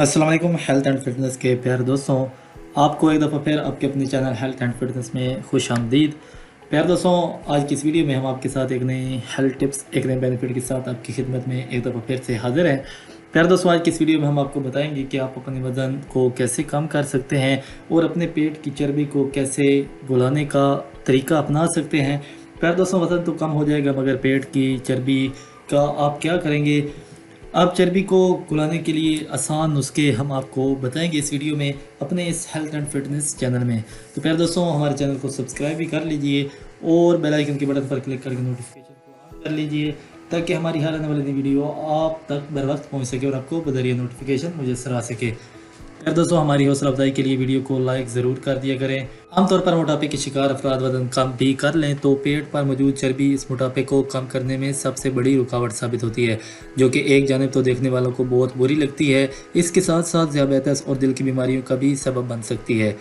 अस्सलाम वालेकुम health and fitness के प्यारे दोस्तों, आपको एक दफ़ा फिर आपके अपने चैनल हेल्थ एंड फिटनेस में खुश आमदीद। प्यारे दोस्तों, आज की इस वीडियो में हम आपके साथ एक नई हेल्थ टिप्स, एक नए बेनिफिट के साथ आपकी खिदमत में एक दफ़ा फिर से हाजिर हैं। प्यारे दोस्तों, आज की इस वीडियो में हम आपको बताएंगे कि आप अपने वज़न को कैसे कम कर सकते हैं और अपने पेट की चर्बी को कैसे घुलाने का तरीका अपना सकते हैं। प्यारे दोस्तों, वज़न तो कम हो जाएगा मगर पेट की चर्बी का आप क्या करेंगे? आप चर्बी को घुलाने के लिए आसान नुस्खे हम आपको बताएंगे इस वीडियो में अपने इस हेल्थ एंड फिटनेस चैनल में। तो प्यारे दोस्तों, हमारे चैनल को सब्सक्राइब भी कर लीजिए और बेल आइकन के बटन पर क्लिक करके नोटिफिकेशन को ऑन कर लीजिए ताकि हमारी हर आने वाली नई वीडियो आप तक बर वक्त पहुँच सके और आपको बजरिए नोटिफिकेशन मुयसर आ सके। यार दोस्तों, हमारी हौसला अफजाई के लिए वीडियो को लाइक ज़रूर कर दिया करें। आमतौर पर मोटापे के शिकार अफराद वजन कम भी कर लें तो पेट पर मौजूद चर्बी इस मोटापे को कम करने में सबसे बड़ी रुकावट साबित होती है, जो कि एक जानिब तो देखने वालों को बहुत बुरी लगती है, इसके साथ साथ ज़ियादतीस और दिल की बीमारियों का भी सबब बन सकती है।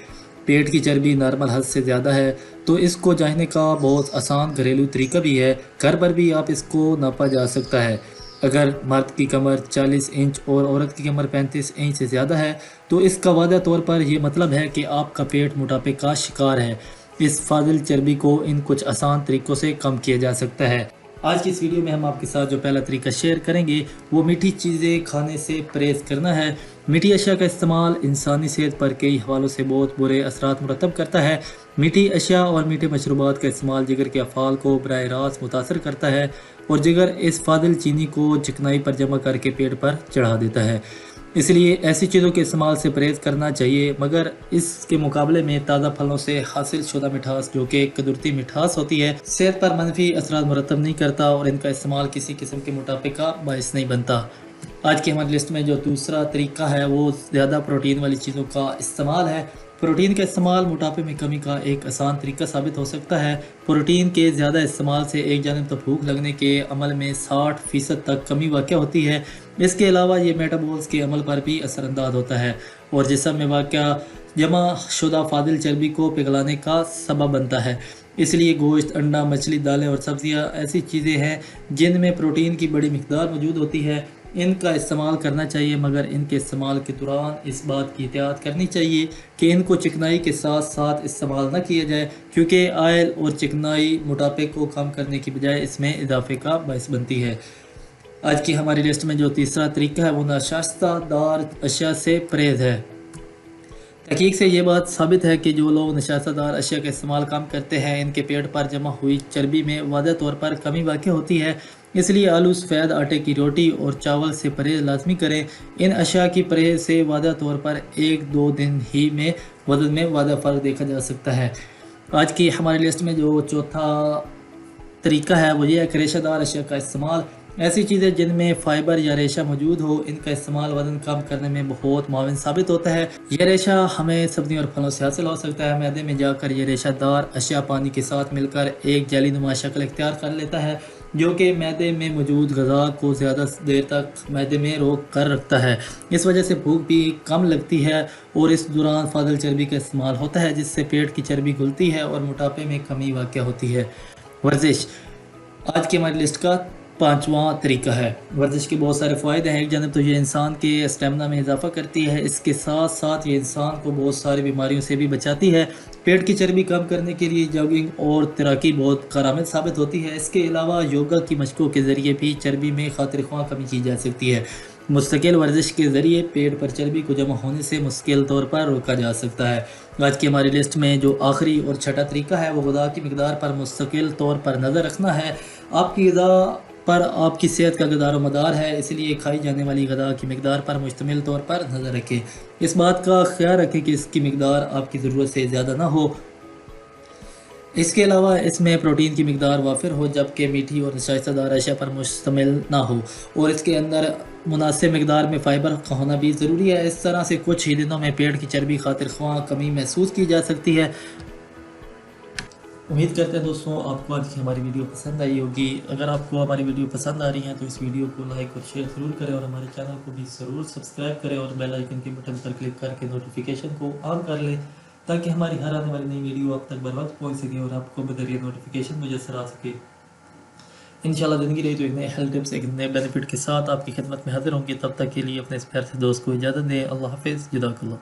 पेट की चर्बी नॉर्मल हद से ज़्यादा है तो इसको जांचने का बहुत आसान घरेलू तरीका भी है। घर पर भी आप इसको नापा जा सकता है। अगर मर्द की कमर 40 इंच और औरत की कमर 35 इंच से ज़्यादा है तो इसका वादा तौर पर यह मतलब है कि आपका पेट मोटापे का शिकार है। इस फाजिल चर्बी को इन कुछ आसान तरीकों से कम किया जा सकता है। आज की इस वीडियो में हम आपके साथ जो पहला तरीका शेयर करेंगे वो मीठी चीज़ें खाने से परहेज़ करना है। मीठी अशिया का इस्तेमाल इंसानी सेहत पर कई हवालों से बहुत बुरे असरात मुरतब करता है। मीठी अशिया और मीठे मशरूबात का इस्तेमाल जिगर के अफ़ाल को बराह रास्त मुतासर करता है और जिगर इस फाजिल चीनी को चिकनाई पर जमा करके पेट पर चढ़ा देता है। इसलिए ऐसी चीज़ों के इस्तेमाल से परहेज़ करना चाहिए, मगर इसके मुकाबले में ताज़ा फलों से हासिल शुदा मिठास, जो कि कुदरती मिठास होती है, सेहत पर मनफी असरात मुरतब नहीं करता और इनका इस्तेमाल किसी किस्म के मोटापे का बायस नहीं बनता। आज की हमारी लिस्ट में जो दूसरा तरीका है वो ज़्यादा प्रोटीन वाली चीज़ों का इस्तेमाल है। प्रोटीन का इस्तेमाल मोटापे में कमी का एक आसान तरीका साबित हो सकता है। प्रोटीन के ज़्यादा इस्तेमाल से एक जानिब तो भूख लगने के अमल में 60% तक कमी वाक़ होती है। इसके अलावा ये मेटाबॉल्स के अमल पर भी असरअंदाज होता है और जिस्म में वाक़ जमा शुदा फाजिल चर्बी को पिघलाने का सबब बनता है। इसलिए गोश्त, अंडा, मछली, दालें और सब्ज़ियाँ ऐसी चीज़ें हैं जिनमें प्रोटीन की बड़ी मिक़दार मौजूद होती है। इनका इस्तेमाल करना चाहिए, मगर इनके इस्तेमाल के दौरान इस बात की एहतियात करनी चाहिए कि इनको चिकनाई के साथ साथ इस्तेमाल न किया जाए, क्योंकि आयल और चिकनाई मोटापे को कम करने की बजाय इसमें इजाफे का बायस बनती है। आज की हमारी लिस्ट में जो तीसरा तरीका है वो नशास्तदार अशिया से परहेज़ है। तहकीक से ये बात साबित है कि जो लोग नशास्तदार अशिया का इस्तेमाल कम करते हैं इनके पेट पर जमा हुई चर्बी में वाज़ह तौर पर कमी वाक़ होती है। इसलिए आलू, सफ़ेद आटे की रोटी और चावल से परहेज़ लाजमी करें। इन अशिया की परहेज़ से वाज़ह तौर पर 1-2 दिन ही में वज़न में वाज़ह फ़र्क देखा जा सकता है। आज की हमारी लिस्ट में जो चौथा तरीका है वो ये है कि रेशेदार अशिया का इस्तेमाल। ऐसी चीज़ें जिनमें फ़ाइबर या रेशा मौजूद हो, इनका इस्तेमाल वज़न कम करने में बहुत मुआविन साबित होता है। यह रेशा हमें सब्जियों और फलों से हासिल हो सकता है। मैदे में जाकर यह रेशादार अशिया पानी के साथ मिलकर एक जेलीनुमा शक्ल इख्तियार कर लेता है, जो कि मैदे में मौजूद ग़िज़ा को ज़्यादा देर तक मैदे में रोक कर रखता है। इस वजह से भूख भी कम लगती है और इस दौरान फाजिल चर्बी का इस्तेमाल होता है, जिससे पेट की चर्बी घुलती है और मोटापे में कमी वाक़ होती है। वर्जिश आज की हमारी लिस्ट का पांचवा तरीका है। वर्जिश के बहुत सारे फ़ायदे हैं। एक जानब तो ये इंसान के स्टेमिना में इजाफा करती है, इसके साथ साथ ये इंसान को बहुत सारी बीमारियों से भी बचाती है। पेट की चर्बी कम करने के लिए जॉगिंग और तैराकी बहुत कारआमद साबित होती है। इसके अलावा योगा की मशकों के ज़रिए भी चर्बी में खातिर ख्वाह कमी की जा सकती है। मुस्तकिल वर्जिश के ज़रिए पेट पर चर्बी को जमा होने से मुश्किल तौर पर रोका जा सकता है। आज की हमारी लिस्ट में जो आखिरी और छठा तरीका है वो ग़िज़ा की मिक़दार पर मुस्तकिल तौर पर नज़र रखना है। आपकी ग़िज़ा पर आपकी सेहत का दारोमदार है, इसलिए खाई जाने वाली ग़िज़ा की मिक़दार पर मुश्तमिल तौर पर नज़र रखें। इस बात का ख्याल रखें कि इसकी मिक़दार आपकी ज़रूरत से ज़्यादा ना हो। इसके अलावा इसमें प्रोटीन की मिक़दार वाफिर हो, जबकि मीठी और नशास्तदार अशिया पर मुश्तमिल ना हो, और इसके अंदर मुनासिब मिक़दार में फ़ाइबर का होना भी ज़रूरी है। इस तरह से कुछ ही दिनों में पेट की चर्बी खातिर ख्वाह कमी महसूस की जा सकती है। उम्मीद करते हैं दोस्तों आपको आज की हमारी वीडियो पसंद आई होगी। अगर आपको हमारी वीडियो पसंद आ रही है तो इस वीडियो को लाइक और शेयर ज़रूर करें और हमारे चैनल को भी ज़रूर सब्सक्राइब करें और बेल आइकन के बटन पर क्लिक करके नोटिफिकेशन को ऑन कर लें ताकि हमारी हर आने वाली नई वीडियो आप तक बर वक्त पहुँच सके और आपको बदरिए नोटिफिकेशन मुयसर आ सके। انشاءاللہ زندگی رہی تو ایک نئے ہیلتھ ٹپس ایک نئے بینیفٹ کے ساتھ آپ کی خدمت میں حاضر ہوں گے. تب تک کے لیے اپنے اس پیارے سے دوست کو اجازت دیں. اللہ حافظ. جزاک اللہ.